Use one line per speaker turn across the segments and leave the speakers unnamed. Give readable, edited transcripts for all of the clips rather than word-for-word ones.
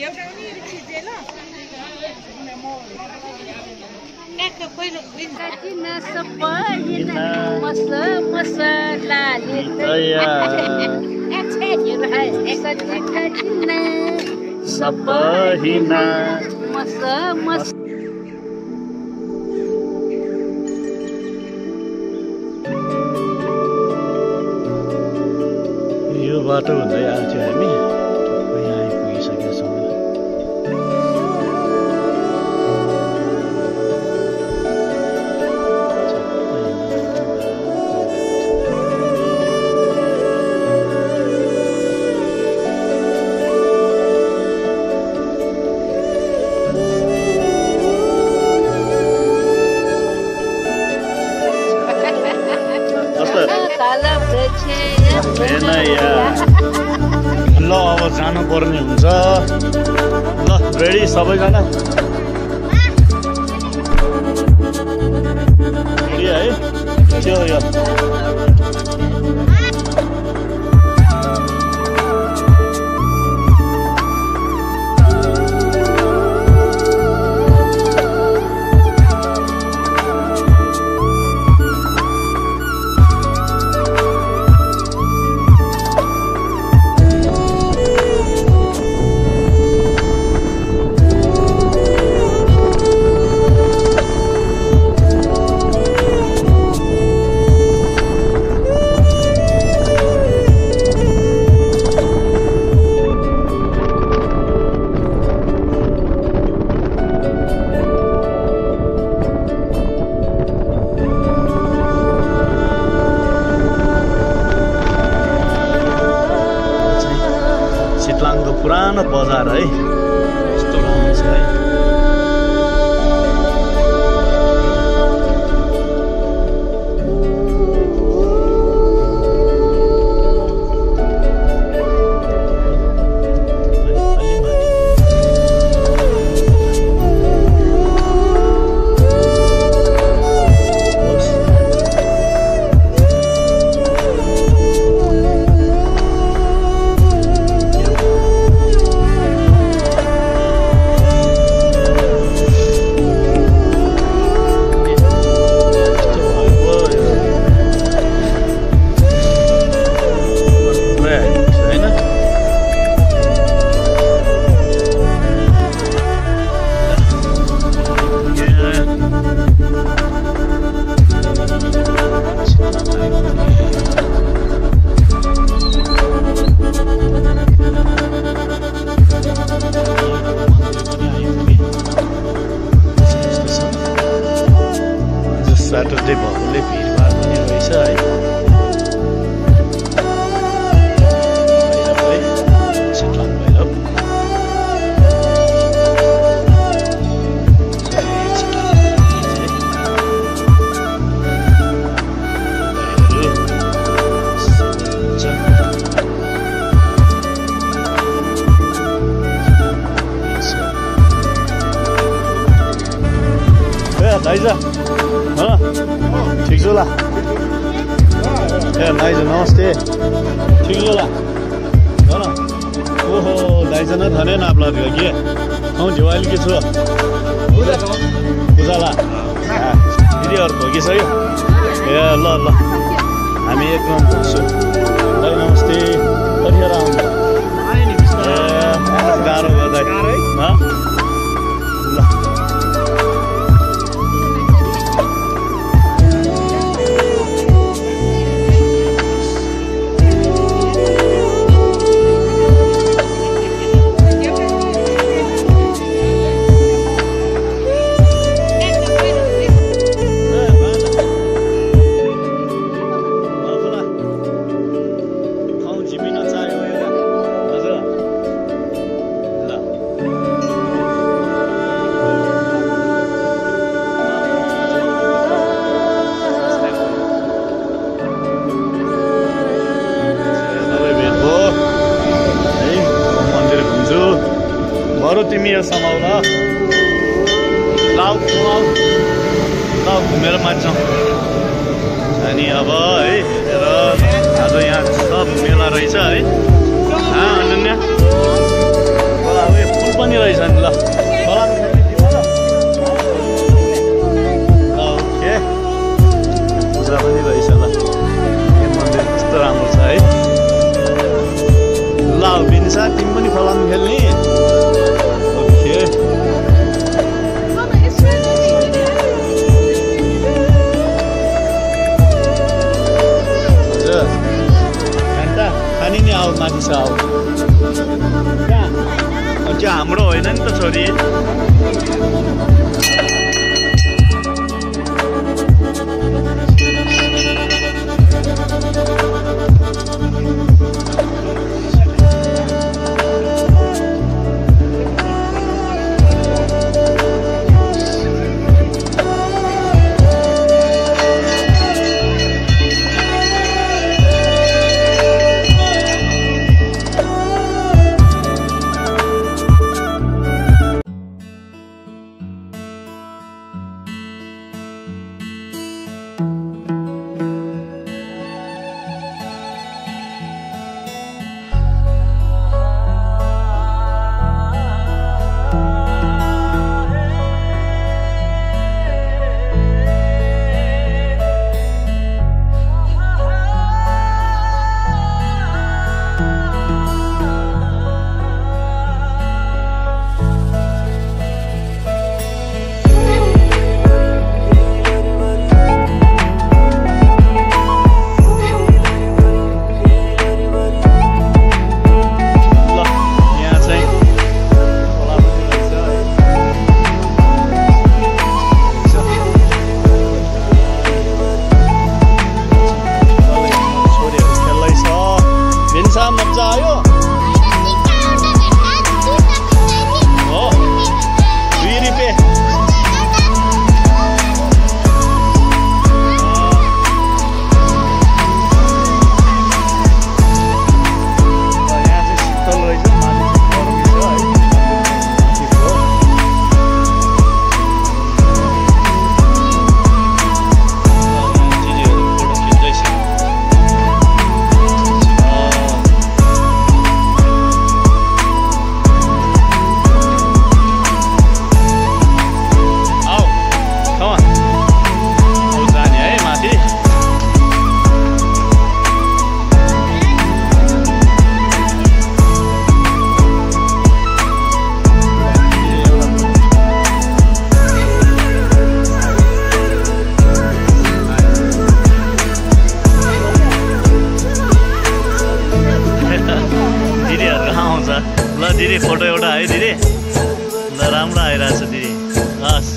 यो बाटो हुँदै आउँथ्यो हामी यहाँ आइपुगिसकेका छौँ। ल अब जानु पर्ने हुन्छ। ल रेडी सबैजना रेडी है त्यो यो पुरानो बजार है यस्तो राम्रो छ है। सैटरडे भएकोले भिडभाड पनि रहेछ है। दाइजा ठिक छ ल ए दाइजा नमस्ते ठिक छ ल न ओहो दाइजा न धने ना आपला के हौ जेवाइल के छु पूजा ला दिदीहरुको के छ यो ए ल ल हामी एकदम छु दाइ नमस्ते कतिखेर आउनु गाह्रो गर्दै ल तिमी यो समाउन लाउ घुमेर मान्छौँ अनि अब है र आज यहाँ सब मेला रहेछ है अनन्या अब फुल निसा तिमी पनि फलाम खेल्ने ओके हजुर घन्टा खानी नि आऊ माथि छ आऊ त्यो हाम्रो होइन नि त छोरी दिदी फोटो एउटा है दिदी ल राम्रो आइरहेछ दिदी हस्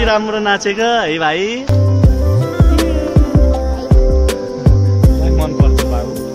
राम्रो नाचेको है भाइ मन पर्छ बाबु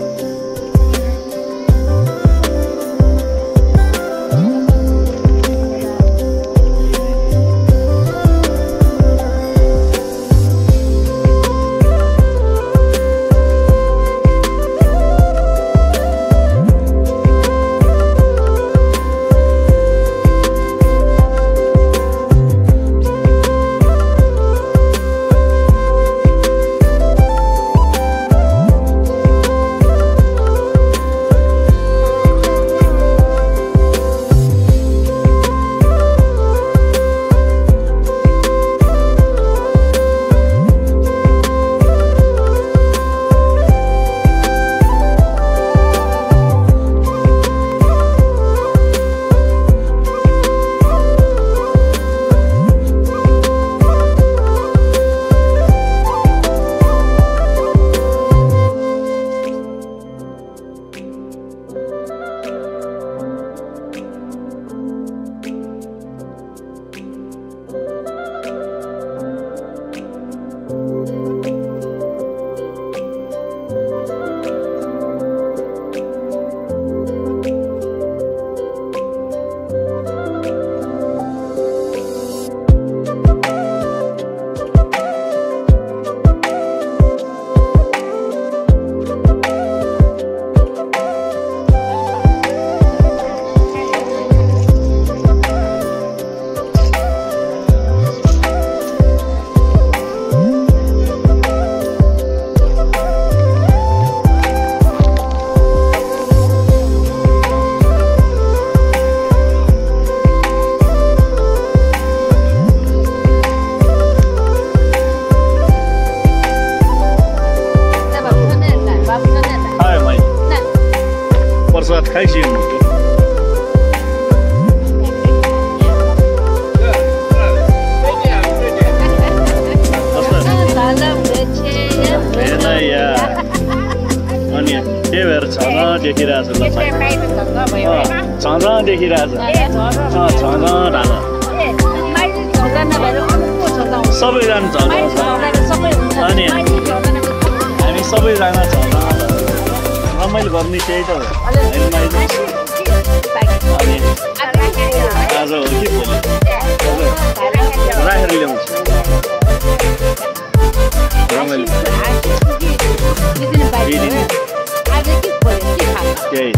भात खाइसक्नु अनि त्यही भएर छन देखिरहेछ ल छन देखिरहेछ छन ढाल सबैजना छन अनि हामी सबैजना छन रमाइलो गर्ने त्यही त हो अनि आज हो कि भोलि राखेर ल्याउँछु रमाइलो त्यही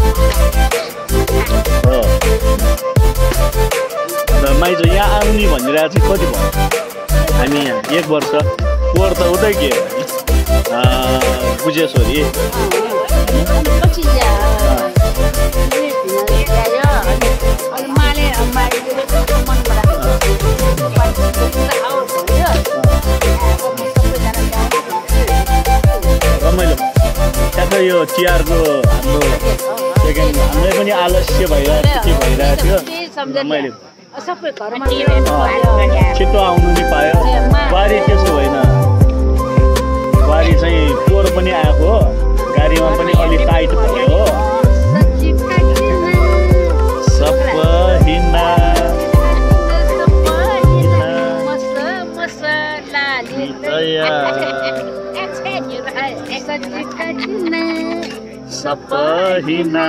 हो माइजो यहाँ आउने भनिरहेको चाहिँ कति भयो हामी यहाँ 1 वर्ष पोहोर त उतै के बुझेश्वरी रमाइलो ठ्याक्कै यो तिहारको हाम्रो सेकेन्ड हामीलाई पनि आलस्य भइरहेको थियो रमाइलो छिटो आउनु नि पायो बारी त्यसो होइन बारी चाहिँ पोहोर पनि आएको हो गाडीमा पनि अलिक टाइट भयो हो सपहिना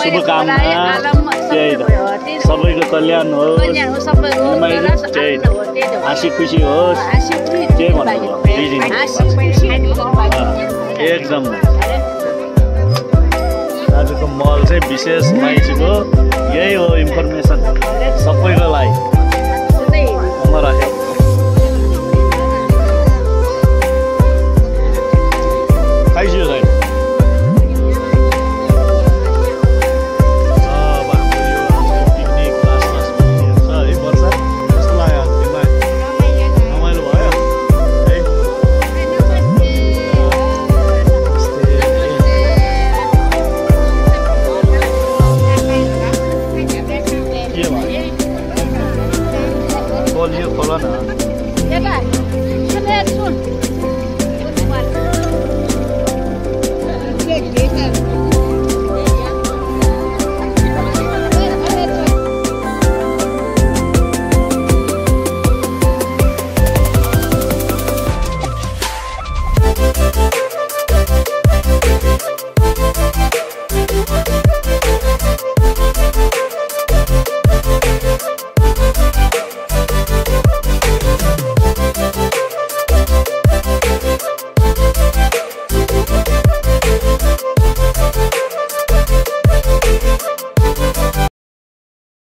शुभकामना सबैको कल्याण होस् हाँसी खुसी होस् त्यही भन्नु एकदम आजको मल चाहिँ विशेष माइजको यही हो इन्फर्मेसन सबैको लागि राखेको